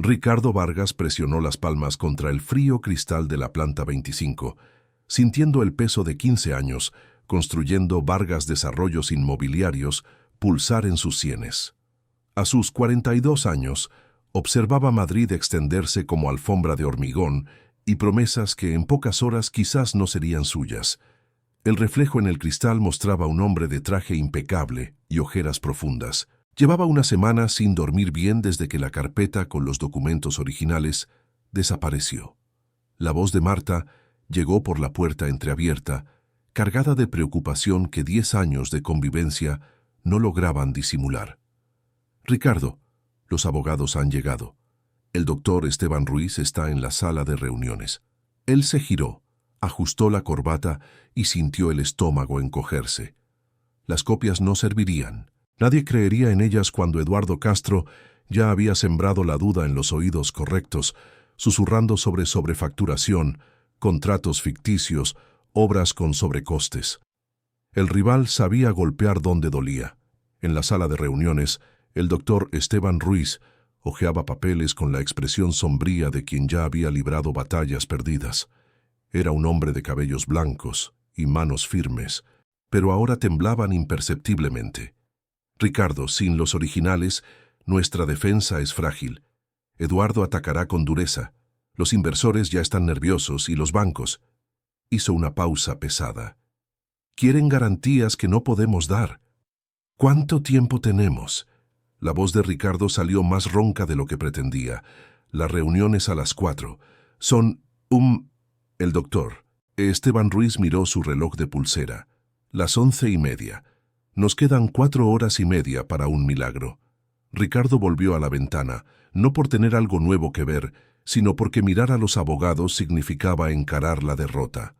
Ricardo Vargas presionó las palmas contra el frío cristal de la planta 25, sintiendo el peso de 15 años, construyendo Vargas Desarrollos Inmobiliarios, pulsar en sus sienes. A sus 42 años, observaba Madrid extenderse como alfombra de hormigón y promesas que en pocas horas quizás no serían suyas. El reflejo en el cristal mostraba un hombre de traje impecable y ojeras profundas. Llevaba una semana sin dormir bien desde que la carpeta con los documentos originales desapareció. La voz de Marta llegó por la puerta entreabierta, cargada de preocupación que 10 años de convivencia no lograban disimular. «Ricardo, los abogados han llegado. El doctor Esteban Ruiz está en la sala de reuniones». Él se giró, ajustó la corbata y sintió el estómago encogerse. Las copias no servirían. Nadie creería en ellas cuando Eduardo Castro ya había sembrado la duda en los oídos correctos, susurrando sobre sobrefacturación, contratos ficticios, obras con sobrecostes. El rival sabía golpear donde dolía. En la sala de reuniones, el doctor Esteban Ruiz hojeaba papeles con la expresión sombría de quien ya había librado batallas perdidas. Era un hombre de cabellos blancos y manos firmes, pero ahora temblaban imperceptiblemente. «Ricardo, sin los originales, nuestra defensa es frágil. Eduardo atacará con dureza. Los inversores ya están nerviosos y los bancos». Hizo una pausa pesada. «Quieren garantías que no podemos dar». «¿Cuánto tiempo tenemos?». La voz de Ricardo salió más ronca de lo que pretendía. «La reunión es a las 4. Son El doctor Esteban Ruiz miró su reloj de pulsera. «Las 11:30. Nos quedan 4 horas y media para un milagro». Ricardo volvió a la ventana, no por tener algo nuevo que ver, sino porque mirar a los abogados significaba encarar la derrota.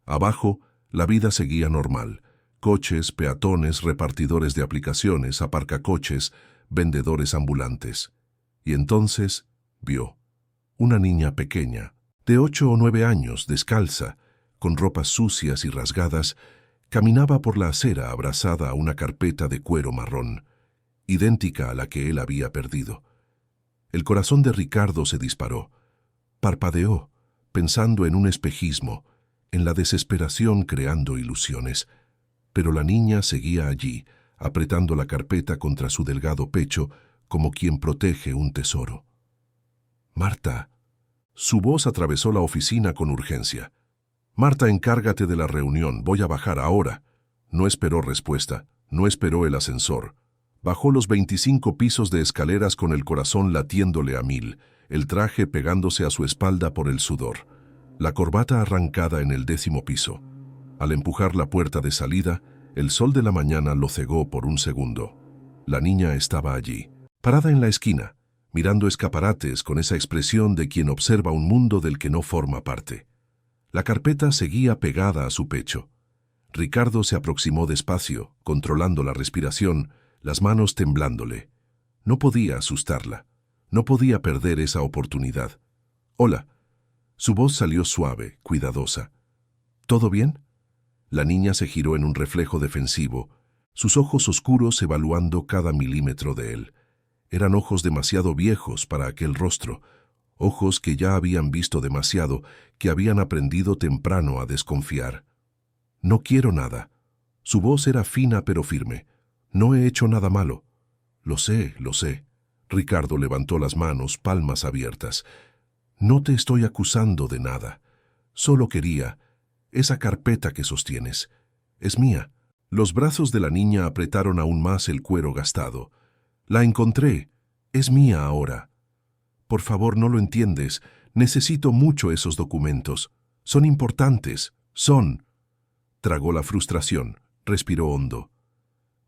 Abajo, la vida seguía normal. Coches, peatones, repartidores de aplicaciones, aparcacoches, vendedores ambulantes. Y entonces vio una niña pequeña, de 8 o 9 años, descalza, con ropas sucias y rasgadas, caminaba por la acera abrazada a una carpeta de cuero marrón, idéntica a la que él había perdido. El corazón de Ricardo se disparó. Parpadeó, pensando en un espejismo, en la desesperación creando ilusiones. Pero la niña seguía allí, apretando la carpeta contra su delgado pecho, como quien protege un tesoro. «Marta». Su voz atravesó la oficina con urgencia. «Marta, encárgate de la reunión, voy a bajar ahora». No esperó respuesta, no esperó el ascensor. Bajó los 25 pisos de escaleras con el corazón latiéndole a 1000, el traje pegándose a su espalda por el sudor, la corbata arrancada en el 10º piso. Al empujar la puerta de salida, el sol de la mañana lo cegó por un segundo. La niña estaba allí, parada en la esquina, mirando escaparates con esa expresión de quien observa un mundo del que no forma parte. La carpeta seguía pegada a su pecho. Ricardo se aproximó despacio, controlando la respiración, las manos temblándole. No podía asustarla. No podía perder esa oportunidad. «Hola». Su voz salió suave, cuidadosa. «¿Todo bien?». La niña se giró en un reflejo defensivo, sus ojos oscuros evaluando cada milímetro de él. Eran ojos demasiado viejos para aquel rostro, ojos que ya habían visto demasiado, que habían aprendido temprano a desconfiar. «No quiero nada». Su voz era fina pero firme. «No he hecho nada malo». Lo sé, lo sé». Ricardo levantó las manos, palmas abiertas. «No te estoy acusando de nada. Solo quería... Esa carpeta que sostienes es mía». Los brazos de la niña apretaron aún más el cuero gastado. «La encontré. Es mía ahora». «Por favor, no lo entiendes. Necesito mucho esos documentos. Son importantes. Son...». Tragó la frustración. Respiró hondo.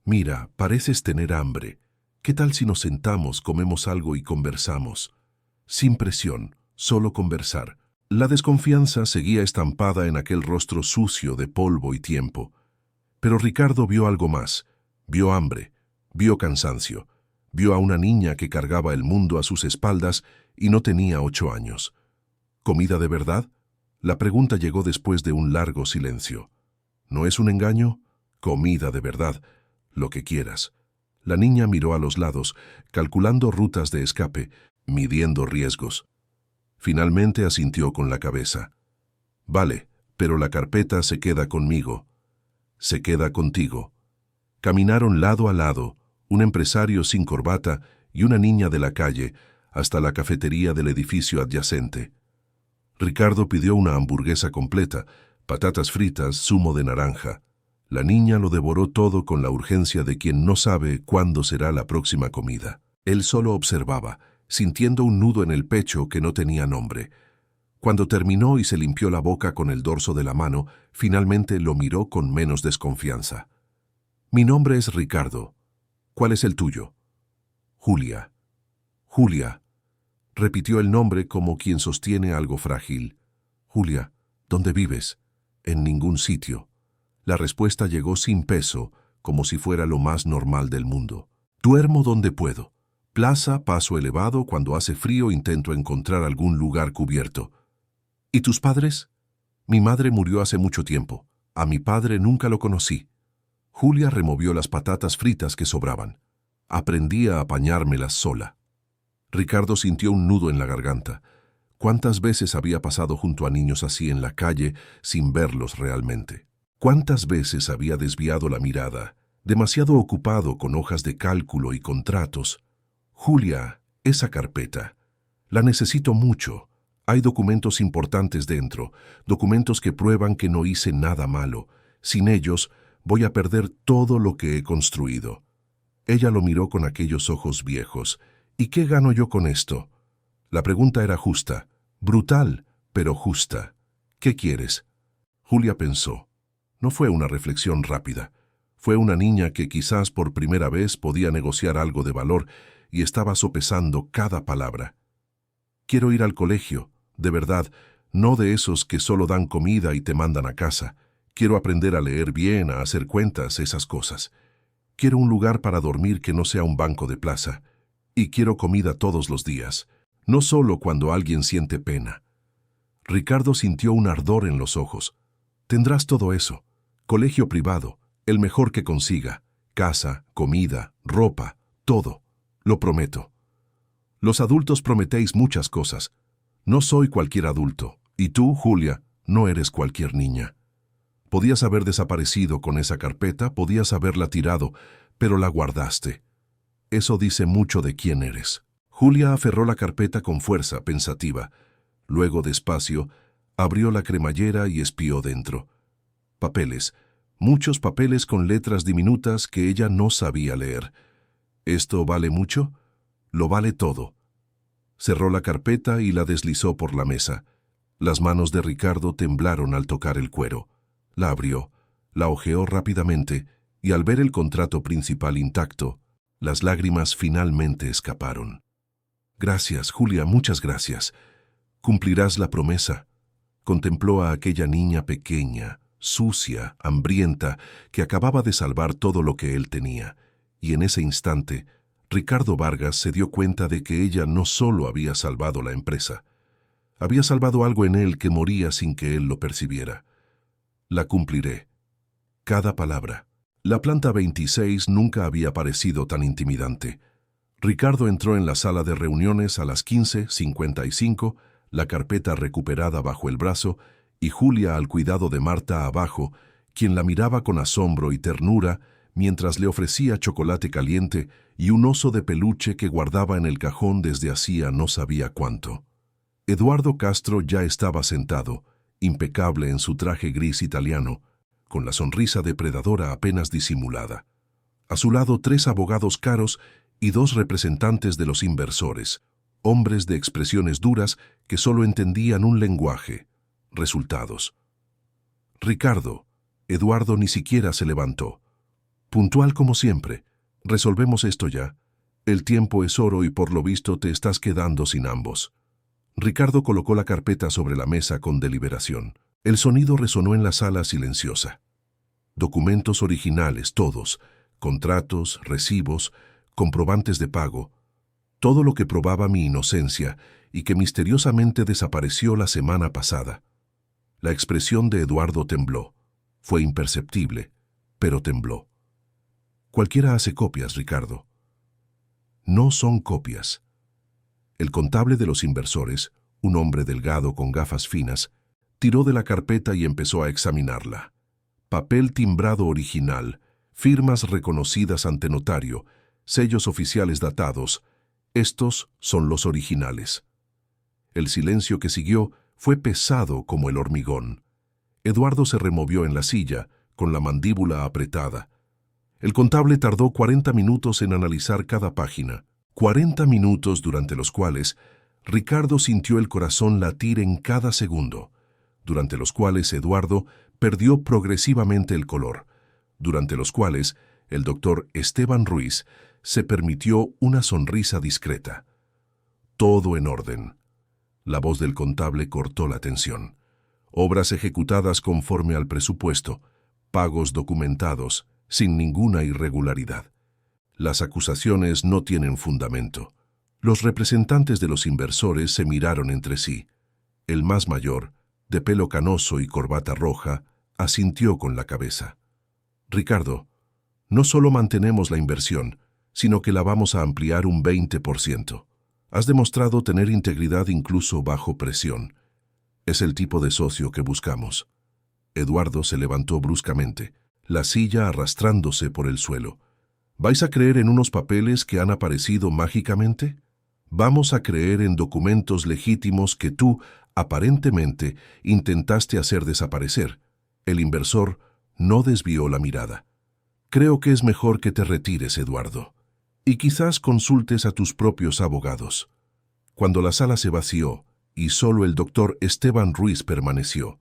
«Mira, pareces tener hambre. ¿Qué tal si nos sentamos, comemos algo y conversamos? Sin presión, solo conversar». La desconfianza seguía estampada en aquel rostro sucio de polvo y tiempo. Pero Ricardo vio algo más. Vio hambre, vio cansancio, vio a una niña que cargaba el mundo a sus espaldas y no tenía 8 años. ¿Comida de verdad? La pregunta llegó después de un largo silencio. ¿No es un engaño? Comida de verdad, lo que quieras. La niña miró a los lados, calculando rutas de escape, midiendo riesgos. Finalmente asintió con la cabeza. Vale, pero la carpeta se queda conmigo. Se queda contigo. Caminaron lado a lado, un empresario sin corbata y una niña de la calle, hasta la cafetería del edificio adyacente. Ricardo pidió una hamburguesa completa, patatas fritas, zumo de naranja. La niña lo devoró todo con la urgencia de quien no sabe cuándo será la próxima comida. Él solo observaba, sintiendo un nudo en el pecho que no tenía nombre. Cuando terminó y se limpió la boca con el dorso de la mano, finalmente lo miró con menos desconfianza. Mi nombre es Ricardo. ¿Cuál es el tuyo? Julia. Julia. Repitió el nombre como quien sostiene algo frágil. Julia, ¿dónde vives? En ningún sitio. La respuesta llegó sin peso, como si fuera lo más normal del mundo. Duermo donde puedo. Plaza, paso elevado, cuando hace frío intento encontrar algún lugar cubierto. ¿Y tus padres? Mi madre murió hace mucho tiempo. A mi padre nunca lo conocí. Julia removió las patatas fritas que sobraban. Aprendí a apañármelas sola. Ricardo sintió un nudo en la garganta. ¿Cuántas veces había pasado junto a niños así en la calle sin verlos realmente? ¿Cuántas veces había desviado la mirada, demasiado ocupado con hojas de cálculo y contratos? Julia, esa carpeta. La necesito mucho. Hay documentos importantes dentro, documentos que prueban que no hice nada malo. Sin ellos, voy a perder todo lo que he construido. Ella lo miró con aquellos ojos viejos. ¿Y qué gano yo con esto? La pregunta era justa, brutal, pero justa. ¿Qué quieres? Julia pensó. No fue una reflexión rápida. Fue una niña que quizás por primera vez podía negociar algo de valor y estaba sopesando cada palabra. Quiero ir al colegio, de verdad, no de esos que solo dan comida y te mandan a casa. Quiero aprender a leer bien, a hacer cuentas, esas cosas. Quiero un lugar para dormir que no sea un banco de plaza. Y quiero comida todos los días, no solo cuando alguien siente pena. Ricardo sintió un ardor en los ojos. Tendrás todo eso. Colegio privado, el mejor que consiga. Casa, comida, ropa, todo. Lo prometo. Los adultos prometéis muchas cosas. No soy cualquier adulto. Y tú, Julia, no eres cualquier niña. Podías haber desaparecido con esa carpeta, podías haberla tirado, pero la guardaste. Eso dice mucho de quién eres. Julia aferró la carpeta con fuerza, pensativa. Luego, despacio, abrió la cremallera y espió dentro. Papeles, muchos papeles con letras diminutas que ella no sabía leer. ¿Esto vale mucho? Lo vale todo. Cerró la carpeta y la deslizó por la mesa. Las manos de Ricardo temblaron al tocar el cuero. La abrió, la hojeó rápidamente y al ver el contrato principal intacto, las lágrimas finalmente escaparon. Gracias, Julia, muchas gracias. Cumplirás la promesa. Contempló a aquella niña pequeña, sucia, hambrienta, que acababa de salvar todo lo que él tenía. Y en ese instante, Ricardo Vargas se dio cuenta de que ella no solo había salvado la empresa, había salvado algo en él que moría sin que él lo percibiera. La cumpliré. Cada palabra. La planta 26 nunca había parecido tan intimidante. Ricardo entró en la sala de reuniones a las 15:55, la carpeta recuperada bajo el brazo y Julia al cuidado de Marta abajo, quien la miraba con asombro y ternura mientras le ofrecía chocolate caliente y un oso de peluche que guardaba en el cajón desde hacía no sabía cuánto. Eduardo Castro ya estaba sentado, impecable en su traje gris italiano, con la sonrisa depredadora apenas disimulada. A su lado 3 abogados caros y 2 representantes de los inversores, hombres de expresiones duras que solo entendían un lenguaje: resultados. Ricardo, Eduardo ni siquiera se levantó. Puntual como siempre, resolvemos esto ya. El tiempo es oro y por lo visto te estás quedando sin ambos. Ricardo colocó la carpeta sobre la mesa con deliberación. El sonido resonó en la sala silenciosa. Documentos originales, todos, contratos, recibos, comprobantes de pago, todo lo que probaba mi inocencia y que misteriosamente desapareció la semana pasada. La expresión de Eduardo tembló. Fue imperceptible, pero tembló. Cualquiera hace copias, Ricardo. No son copias. El contable de los inversores, un hombre delgado con gafas finas, tiró de la carpeta y empezó a examinarla. Papel timbrado original, firmas reconocidas ante notario, sellos oficiales datados. Estos son los originales. El silencio que siguió fue pesado como el hormigón. Eduardo se removió en la silla, con la mandíbula apretada. El contable tardó 40 minutos en analizar cada página, 40 minutos durante los cuales Ricardo sintió el corazón latir en cada segundo, durante los cuales Eduardo perdió progresivamente el color, durante los cuales el doctor Esteban Ruiz se permitió una sonrisa discreta. Todo en orden. La voz del contable cortó la tensión. Obras ejecutadas conforme al presupuesto, pagos documentados, sin ninguna irregularidad. Las acusaciones no tienen fundamento. Los representantes de los inversores se miraron entre sí. El más mayor, de pelo canoso y corbata roja, asintió con la cabeza. Ricardo, no solo mantenemos la inversión, sino que la vamos a ampliar un 20%. Has demostrado tener integridad incluso bajo presión. Es el tipo de socio que buscamos. Eduardo se levantó bruscamente, la silla arrastrándose por el suelo. ¿Vais a creer en unos papeles que han aparecido mágicamente? Vamos a creer en documentos legítimos que tú, aparentemente, intentaste hacer desaparecer. El inversor no desvió la mirada. Creo que es mejor que te retires, Eduardo. Y quizás consultes a tus propios abogados. Cuando la sala se vació y solo el doctor Esteban Ruiz permaneció,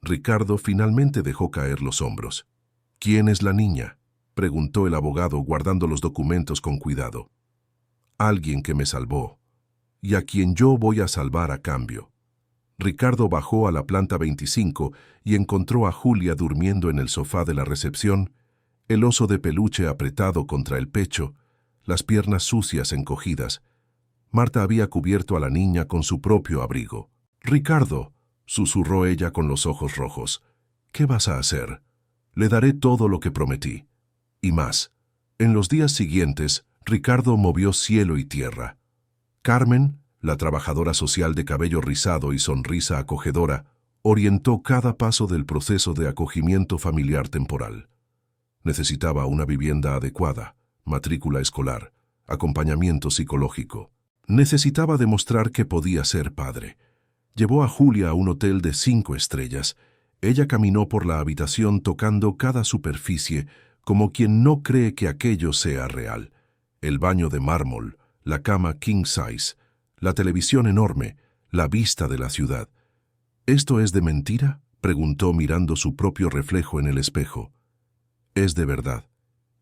Ricardo finalmente dejó caer los hombros. ¿Quién es la niña?, preguntó el abogado guardando los documentos con cuidado. Alguien que me salvó, y a quien yo voy a salvar a cambio. Ricardo bajó a la planta 25 y encontró a Julia durmiendo en el sofá de la recepción, el oso de peluche apretado contra el pecho, las piernas sucias encogidas. Marta había cubierto a la niña con su propio abrigo. «Ricardo», susurró ella con los ojos rojos, «¿qué vas a hacer? Le daré todo lo que prometí. Y más». En los días siguientes, Ricardo movió cielo y tierra. Carmen, la trabajadora social de cabello rizado y sonrisa acogedora, orientó cada paso del proceso de acogimiento familiar temporal. Necesitaba una vivienda adecuada, matrícula escolar, acompañamiento psicológico. Necesitaba demostrar que podía ser padre. Llevó a Julia a un hotel de 5 estrellas. Ella caminó por la habitación tocando cada superficie, como quien no cree que aquello sea real. El baño de mármol, la cama king size, la televisión enorme, la vista de la ciudad. ¿Esto es de mentira?, preguntó mirando su propio reflejo en el espejo. Es de verdad,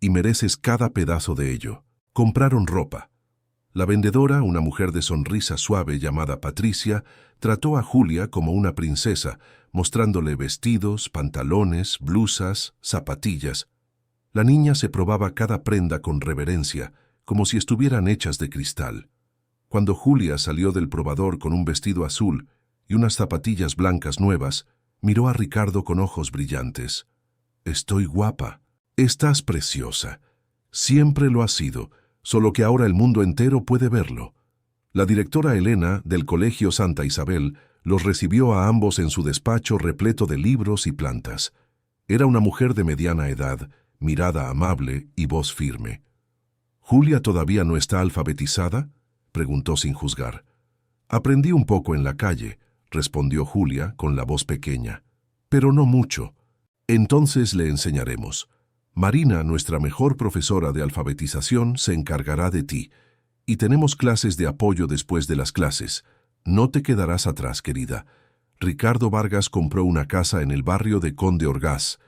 y mereces cada pedazo de ello. Compraron ropa. La vendedora, una mujer de sonrisa suave llamada Patricia, trató a Julia como una princesa, mostrándole vestidos, pantalones, blusas, zapatillas. La niña se probaba cada prenda con reverencia, como si estuvieran hechas de cristal. Cuando Julia salió del probador con un vestido azul y unas zapatillas blancas nuevas, miró a Ricardo con ojos brillantes. «Estoy guapa. Estás preciosa. Siempre lo has sido, solo que ahora el mundo entero puede verlo». La directora Elena, del Colegio Santa Isabel, los recibió a ambos en su despacho repleto de libros y plantas. Era una mujer de mediana edad, mirada amable y voz firme. «¿Julia todavía no está alfabetizada?», preguntó sin juzgar. «Aprendí un poco en la calle», respondió Julia con la voz pequeña. «Pero no mucho. Entonces le enseñaremos. Marina, nuestra mejor profesora de alfabetización, se encargará de ti. Y tenemos clases de apoyo después de las clases. No te quedarás atrás, querida». Ricardo Vargas compró una casa en el barrio de Conde Orgaz.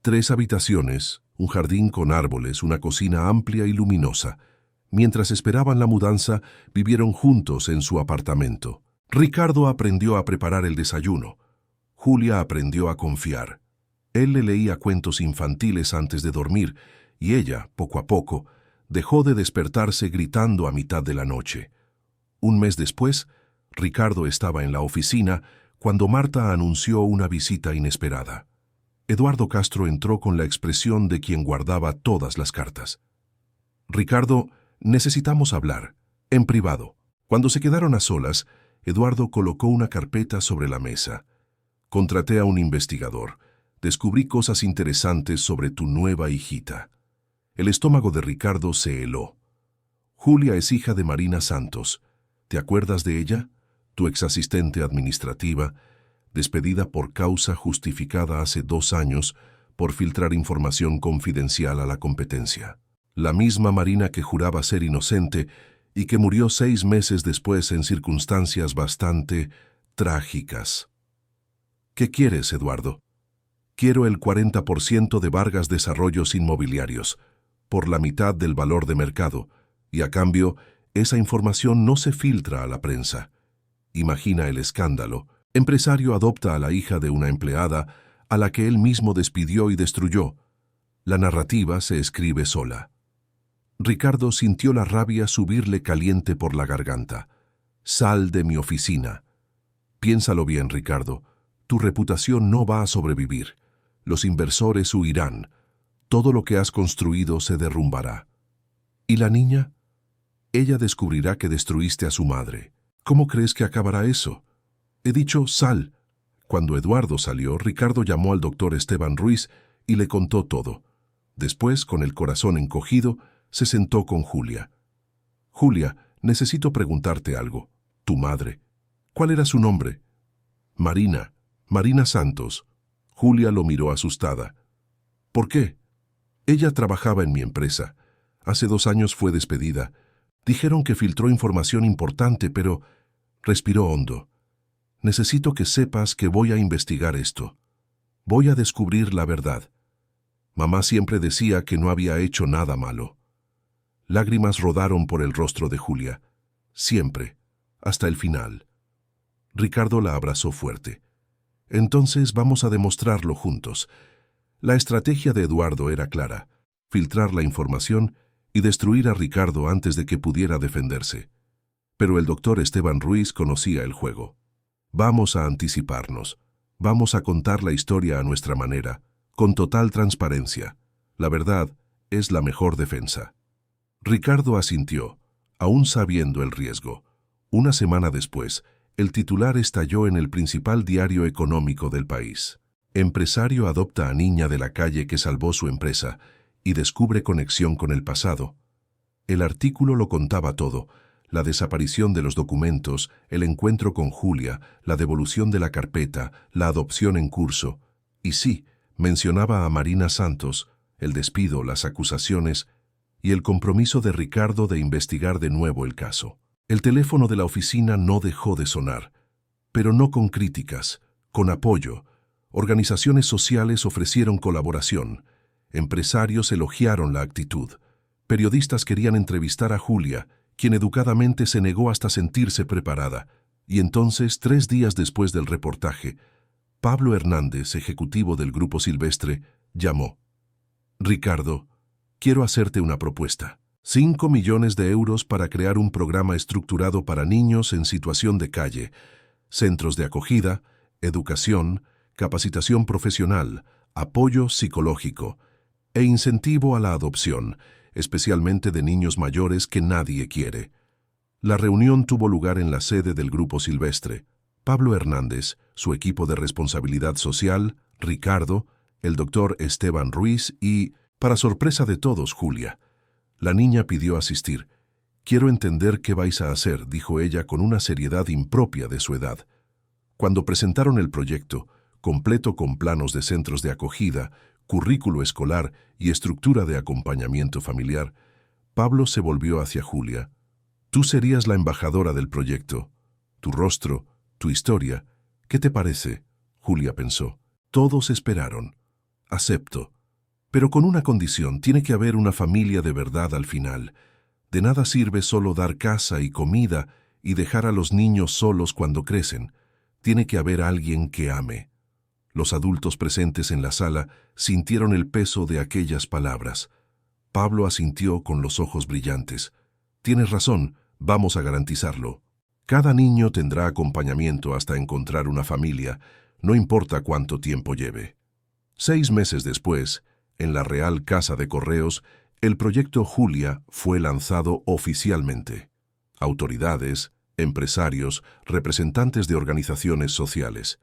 3 habitaciones, un jardín con árboles, una cocina amplia y luminosa. Mientras esperaban la mudanza, vivieron juntos en su apartamento. Ricardo aprendió a preparar el desayuno. Julia aprendió a confiar. Él le leía cuentos infantiles antes de dormir, y ella, poco a poco, dejó de despertarse gritando a mitad de la noche. Un mes después, Ricardo estaba en la oficina cuando Marta anunció una visita inesperada. Eduardo Castro entró con la expresión de quien guardaba todas las cartas. «Ricardo, necesitamos hablar, en privado». Cuando se quedaron a solas, Eduardo colocó una carpeta sobre la mesa. Contraté a un investigador. Descubrí cosas interesantes sobre tu nueva hijita. El estómago de Ricardo se heló. Julia es hija de Marina Santos. ¿Te acuerdas de ella? Tu exasistente administrativa, despedida por causa justificada hace 2 años por filtrar información confidencial a la competencia. La misma Marina que juraba ser inocente y que murió 6 meses después en circunstancias bastante trágicas. ¿Qué quieres, Eduardo? Quiero el 40% de Vargas Desarrollos Inmobiliarios, por la mitad del valor de mercado, y a cambio, esa información no se filtra a la prensa. Imagina el escándalo. Empresario adopta a la hija de una empleada a la que él mismo despidió y destruyó. La narrativa se escribe sola. Ricardo sintió la rabia subirle caliente por la garganta. Sal de mi oficina. Piénsalo bien, Ricardo. Tu reputación no va a sobrevivir. Los inversores huirán. Todo lo que has construido se derrumbará. ¿Y la niña? Ella descubrirá que destruiste a su madre. ¿Cómo crees que acabará eso? He dicho, sal. Cuando Eduardo salió, Ricardo llamó al doctor Esteban Ruiz y le contó todo. Después, con el corazón encogido, se sentó con Julia. Julia, necesito preguntarte algo. Tu madre. ¿Cuál era su nombre? Marina. Marina Santos. Julia lo miró asustada. ¿Por qué? Ella trabajaba en mi empresa. Hace 2 años fue despedida. Dijeron que filtró información importante, pero respiró hondo. Necesito que sepas que voy a investigar esto. Voy a descubrir la verdad. Mamá siempre decía que no había hecho nada malo. Lágrimas rodaron por el rostro de Julia. Siempre, hasta el final. Ricardo la abrazó fuerte. Entonces vamos a demostrarlo juntos. La estrategia de Eduardo era clara: filtrar la información y destruir a Ricardo antes de que pudiera defenderse. Pero el doctor Esteban Ruiz conocía el juego. Vamos a anticiparnos. Vamos a contar la historia a nuestra manera, con total transparencia. La verdad es la mejor defensa. Ricardo asintió, aún sabiendo el riesgo. Una semana después, el titular estalló en el principal diario económico del país. Empresario adopta a niña de la calle que salvó su empresa y descubre conexión con el pasado. El artículo lo contaba todo: la desaparición de los documentos, el encuentro con Julia, la devolución de la carpeta, la adopción en curso. Y sí, mencionaba a Marina Santos, el despido, las acusaciones y el compromiso de Ricardo de investigar de nuevo el caso. El teléfono de la oficina no dejó de sonar, pero no con críticas, con apoyo. Organizaciones sociales ofrecieron colaboración. Empresarios elogiaron la actitud. Periodistas querían entrevistar a Julia, quien educadamente se negó hasta sentirse preparada. Y entonces, 3 días después del reportaje, Pablo Hernández, ejecutivo del Grupo Silvestre, llamó. Ricardo, quiero hacerte una propuesta. 5 millones de euros para crear un programa estructurado para niños en situación de calle, centros de acogida, educación, capacitación profesional, apoyo psicológico e incentivo a la adopción, especialmente de niños mayores que nadie quiere. La reunión tuvo lugar en la sede del Grupo Silvestre. Pablo Hernández, su equipo de responsabilidad social, Ricardo, el doctor Esteban Ruiz y, para sorpresa de todos, Julia. La niña pidió asistir. «Quiero entender qué vais a hacer», dijo ella con una seriedad impropia de su edad. Cuando presentaron el proyecto, completo con planos de centros de acogida, currículo escolar y estructura de acompañamiento familiar, Pablo se volvió hacia Julia. «Tú serías la embajadora del proyecto. Tu rostro, tu historia. ¿Qué te parece?», Julia pensó. Todos esperaron. «Acepto. Pero con una condición: tiene que haber una familia de verdad al final. De nada sirve solo dar casa y comida y dejar a los niños solos cuando crecen. Tiene que haber alguien que ame». Los adultos presentes en la sala sintieron el peso de aquellas palabras. Pablo asintió con los ojos brillantes. «Tienes razón, vamos a garantizarlo. Cada niño tendrá acompañamiento hasta encontrar una familia, no importa cuánto tiempo lleve». 6 meses después, en la Real Casa de Correos, el proyecto Julia fue lanzado oficialmente. Autoridades, empresarios, representantes de organizaciones sociales.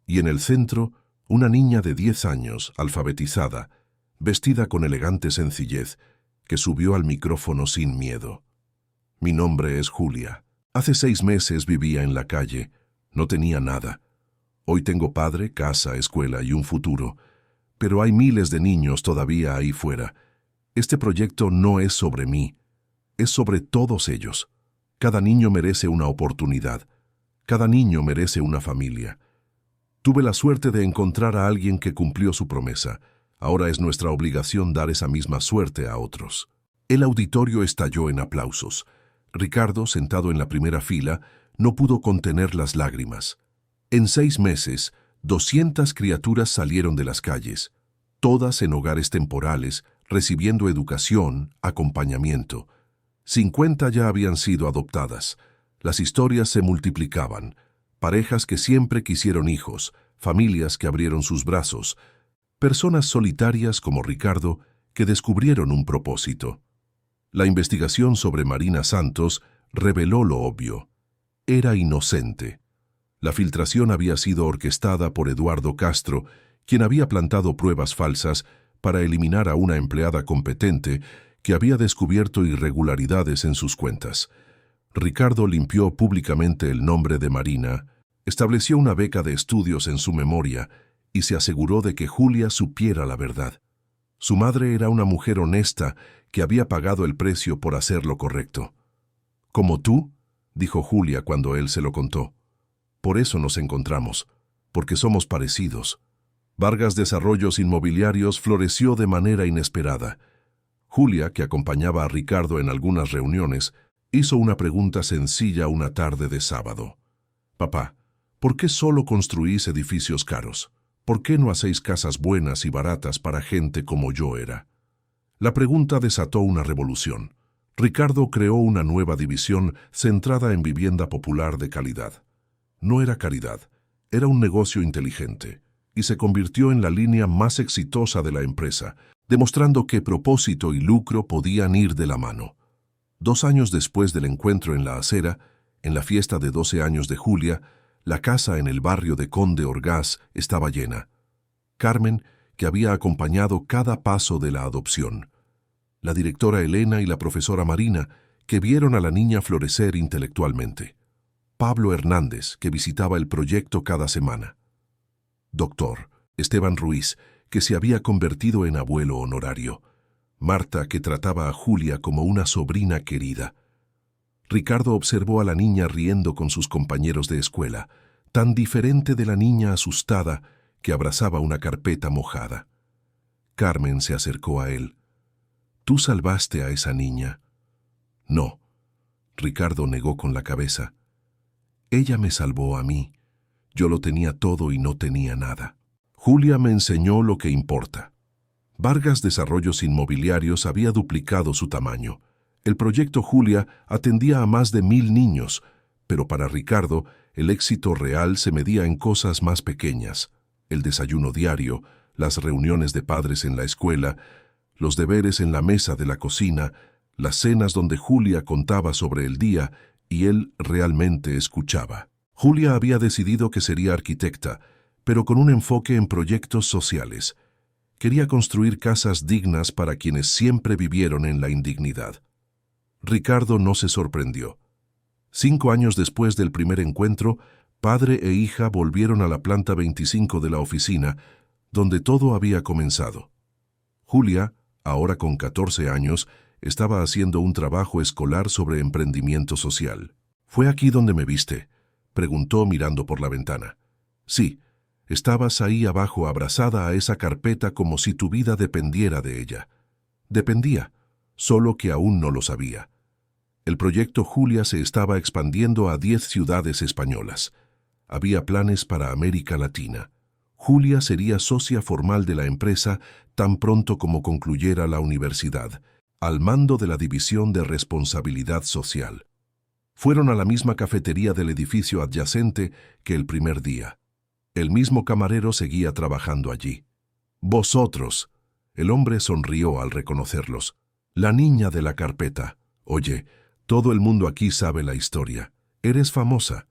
Y en el centro, una niña de 10 años, alfabetizada, vestida con elegante sencillez, que subió al micrófono sin miedo. Mi nombre es Julia. Hace 6 meses vivía en la calle. No tenía nada. Hoy tengo padre, casa, escuela y un futuro. Pero hay miles de niños todavía ahí fuera. Este proyecto no es sobre mí. Es sobre todos ellos. Cada niño merece una oportunidad. Cada niño merece una familia. Tuve la suerte de encontrar a alguien que cumplió su promesa. Ahora es nuestra obligación dar esa misma suerte a otros. El auditorio estalló en aplausos. Ricardo, sentado en la primera fila, no pudo contener las lágrimas. En 6 meses, 200 criaturas salieron de las calles, todas en hogares temporales, recibiendo educación, acompañamiento. 50 ya habían sido adoptadas. Las historias se multiplicaban. Parejas que siempre quisieron hijos, familias que abrieron sus brazos, personas solitarias como Ricardo que descubrieron un propósito. La investigación sobre Marina Santos reveló lo obvio. Era inocente. La filtración había sido orquestada por Eduardo Castro, quien había plantado pruebas falsas para eliminar a una empleada competente que había descubierto irregularidades en sus cuentas. Ricardo limpió públicamente el nombre de Marina, estableció una beca de estudios en su memoria y se aseguró de que Julia supiera la verdad. Su madre era una mujer honesta que había pagado el precio por hacer lo correcto. «Como tú», dijo Julia cuando él se lo contó. «Por eso nos encontramos, porque somos parecidos». Vargas Desarrollos Inmobiliarios floreció de manera inesperada. Julia, que acompañaba a Ricardo en algunas reuniones, hizo una pregunta sencilla una tarde de sábado. «Papá, ¿por qué solo construís edificios caros? ¿Por qué no hacéis casas buenas y baratas para gente como yo era?» La pregunta desató una revolución. Ricardo creó una nueva división centrada en vivienda popular de calidad. No era caridad, era un negocio inteligente, y se convirtió en la línea más exitosa de la empresa, demostrando que propósito y lucro podían ir de la mano. 2 años después del encuentro en la acera, en la fiesta de 12 años de Julia, la casa en el barrio de Conde Orgaz estaba llena. Carmen, que había acompañado cada paso de la adopción. La directora Elena y la profesora Marina, que vieron a la niña florecer intelectualmente. Pablo Hernández, que visitaba el proyecto cada semana. Doctor Esteban Ruiz, que se había convertido en abuelo honorario. Marta, que trataba a Julia como una sobrina querida. Ricardo observó a la niña riendo con sus compañeros de escuela, tan diferente de la niña asustada que abrazaba una carpeta mojada. Carmen se acercó a él. «¿Tú salvaste a esa niña?» «No», Ricardo negó con la cabeza. «Ella me salvó a mí. Yo lo tenía todo y no tenía nada. Julia me enseñó lo que importa». Vargas Desarrollos Inmobiliarios había duplicado su tamaño. El proyecto Julia atendía a más de 1000 niños, pero para Ricardo el éxito real se medía en cosas más pequeñas: el desayuno diario, las reuniones de padres en la escuela, los deberes en la mesa de la cocina, las cenas donde Julia contaba sobre el día y él realmente escuchaba. Julia había decidido que sería arquitecta, pero con un enfoque en proyectos sociales. Quería construir casas dignas para quienes siempre vivieron en la indignidad. Ricardo no se sorprendió. 5 años después del primer encuentro, padre e hija volvieron a la planta 25 de la oficina, donde todo había comenzado. Julia, ahora con 14 años, estaba haciendo un trabajo escolar sobre emprendimiento social. «¿Fue aquí donde me viste?», preguntó mirando por la ventana. «Sí, estabas ahí abajo abrazada a esa carpeta como si tu vida dependiera de ella». Dependía, solo que aún no lo sabía. El proyecto Julia se estaba expandiendo a 10 ciudades españolas. Había planes para América Latina. Julia sería socia formal de la empresa tan pronto como concluyera la universidad, al mando de la División de Responsabilidad Social. Fueron a la misma cafetería del edificio adyacente que el primer día. El mismo camarero seguía trabajando allí. «Vosotros», el hombre sonrió al reconocerlos. «La niña de la carpeta. Oye, todo el mundo aquí sabe la historia. Eres famosa.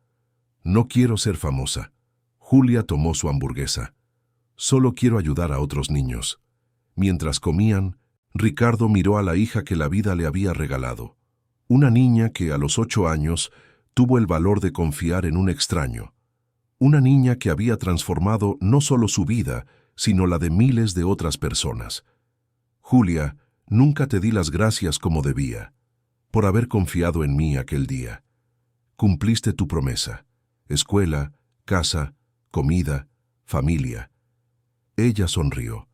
No quiero ser famosa. Julia tomó su hamburguesa. Solo quiero ayudar a otros niños. Mientras comían, Ricardo miró a la hija que la vida le había regalado. Una niña que a los 8 años tuvo el valor de confiar en un extraño. Una niña que había transformado no solo su vida, sino la de miles de otras personas. Julia, nunca te di las gracias como debía, por haber confiado en mí aquel día. Cumpliste tu promesa. Escuela, casa, comida, familia. Ella sonrió.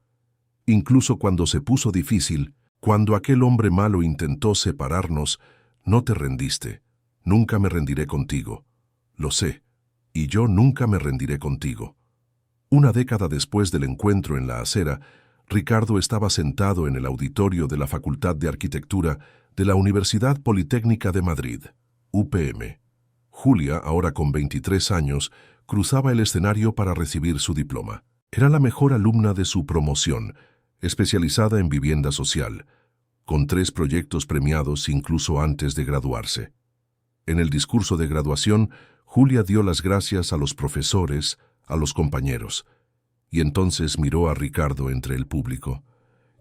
Incluso cuando se puso difícil, cuando aquel hombre malo intentó separarnos, no te rendiste. Nunca me rendiré contigo. Lo sé. Y yo nunca me rendiré contigo. Una década después del encuentro en la acera, Ricardo estaba sentado en el auditorio de la Facultad de Arquitectura de la Universidad Politécnica de Madrid, UPM. Julia, ahora con 23 años, cruzaba el escenario para recibir su diploma. Era la mejor alumna de su promoción, especializada en vivienda social, con 3 proyectos premiados incluso antes de graduarse. En el discurso de graduación, Julia dio las gracias a los profesores, a los compañeros, y entonces miró a Ricardo entre el público.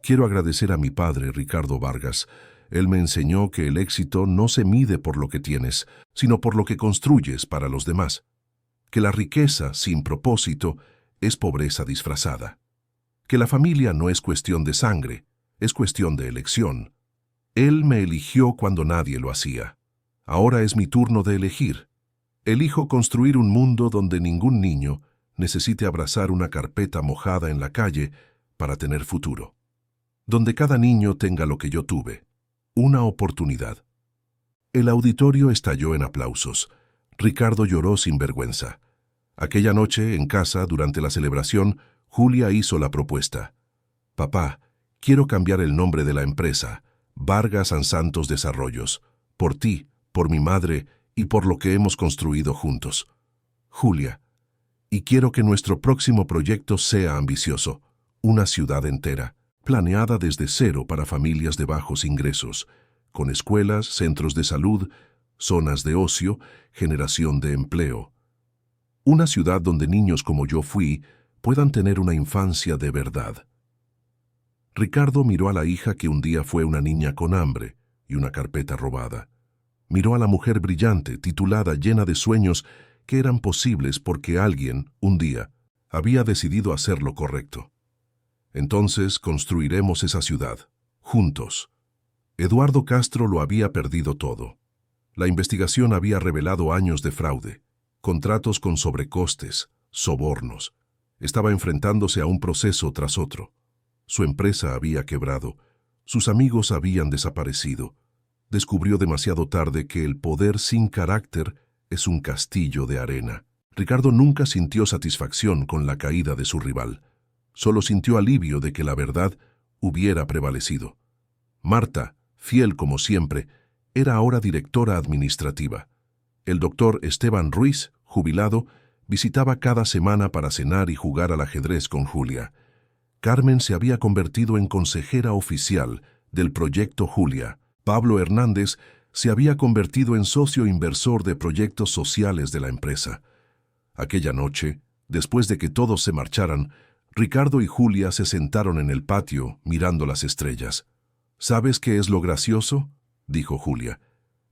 Quiero agradecer a mi padre, Ricardo Vargas. Él me enseñó que el éxito no se mide por lo que tienes, sino por lo que construyes para los demás. Que la riqueza sin propósito es pobreza disfrazada. Que la familia no es cuestión de sangre, es cuestión de elección. Él me eligió cuando nadie lo hacía. Ahora es mi turno de elegir. Elijo construir un mundo donde ningún niño necesite abrazar una carpeta mojada en la calle para tener futuro. Donde cada niño tenga lo que yo tuve, una oportunidad. El auditorio estalló en aplausos. Ricardo lloró sin vergüenza. Aquella noche, en casa, durante la celebración, Julia hizo la propuesta. Papá, quiero cambiar el nombre de la empresa, Vargas Santos Desarrollos, por ti, por mi madre y por lo que hemos construido juntos. Julia, y quiero que nuestro próximo proyecto sea ambicioso, una ciudad entera, planeada desde cero para familias de bajos ingresos, con escuelas, centros de salud, zonas de ocio, generación de empleo. Una ciudad donde niños como yo fui puedan tener una infancia de verdad. Ricardo miró a la hija que un día fue una niña con hambre y una carpeta robada. Miró a la mujer brillante, titulada, llena de sueños que eran posibles porque alguien, un día, había decidido hacer lo correcto. Entonces construiremos esa ciudad, juntos. Eduardo Castro lo había perdido todo. La investigación había revelado años de fraude, contratos con sobrecostes, sobornos. Estaba enfrentándose a un proceso tras otro. Su empresa había quebrado, sus amigos habían desaparecido. Descubrió demasiado tarde que el poder sin carácter es un castillo de arena. Ricardo nunca sintió satisfacción con la caída de su rival. Solo sintió alivio de que la verdad hubiera prevalecido. Marta, fiel como siempre, era ahora directora administrativa. El doctor Esteban Ruiz, jubilado, visitaba cada semana para cenar y jugar al ajedrez con Julia. Carmen se había convertido en consejera oficial del proyecto Julia. Pablo Hernández se había convertido en socio inversor de proyectos sociales de la empresa. Aquella noche, después de que todos se marcharan, Ricardo y Julia se sentaron en el patio mirando las estrellas. ¿Sabes qué es lo gracioso?, dijo Julia.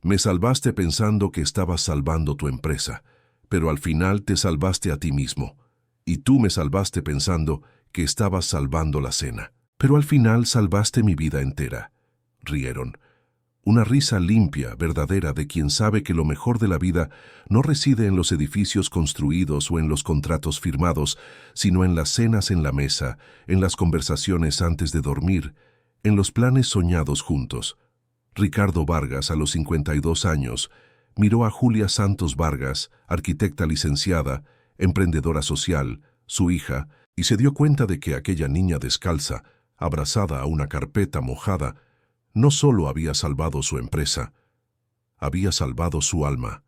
Me salvaste pensando que estabas salvando tu empresa, pero al final te salvaste a ti mismo. Y tú me salvaste pensando que estabas salvando la cena, pero al final salvaste mi vida entera. Rieron. Una risa limpia, verdadera, de quien sabe que lo mejor de la vida no reside en los edificios construidos o en los contratos firmados, sino en las cenas en la mesa, en las conversaciones antes de dormir, en los planes soñados juntos. Ricardo Vargas, a los 52 años, miró a Julia Santos Vargas, arquitecta licenciada, emprendedora social, su hija, y se dio cuenta de que aquella niña descalza, abrazada a una carpeta mojada, no solo había salvado su empresa, había salvado su alma.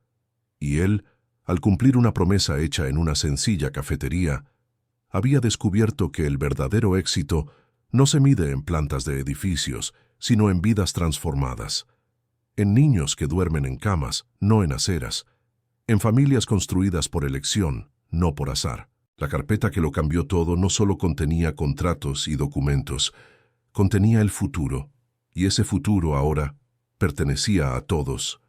Y él, al cumplir una promesa hecha en una sencilla cafetería, había descubierto que el verdadero éxito no se mide en plantas de edificios, sino en vidas transformadas, en niños que duermen en camas, no en aceras, en familias construidas por elección, no por azar. La carpeta que lo cambió todo no solo contenía contratos y documentos, contenía el futuro, y ese futuro ahora pertenecía a todos.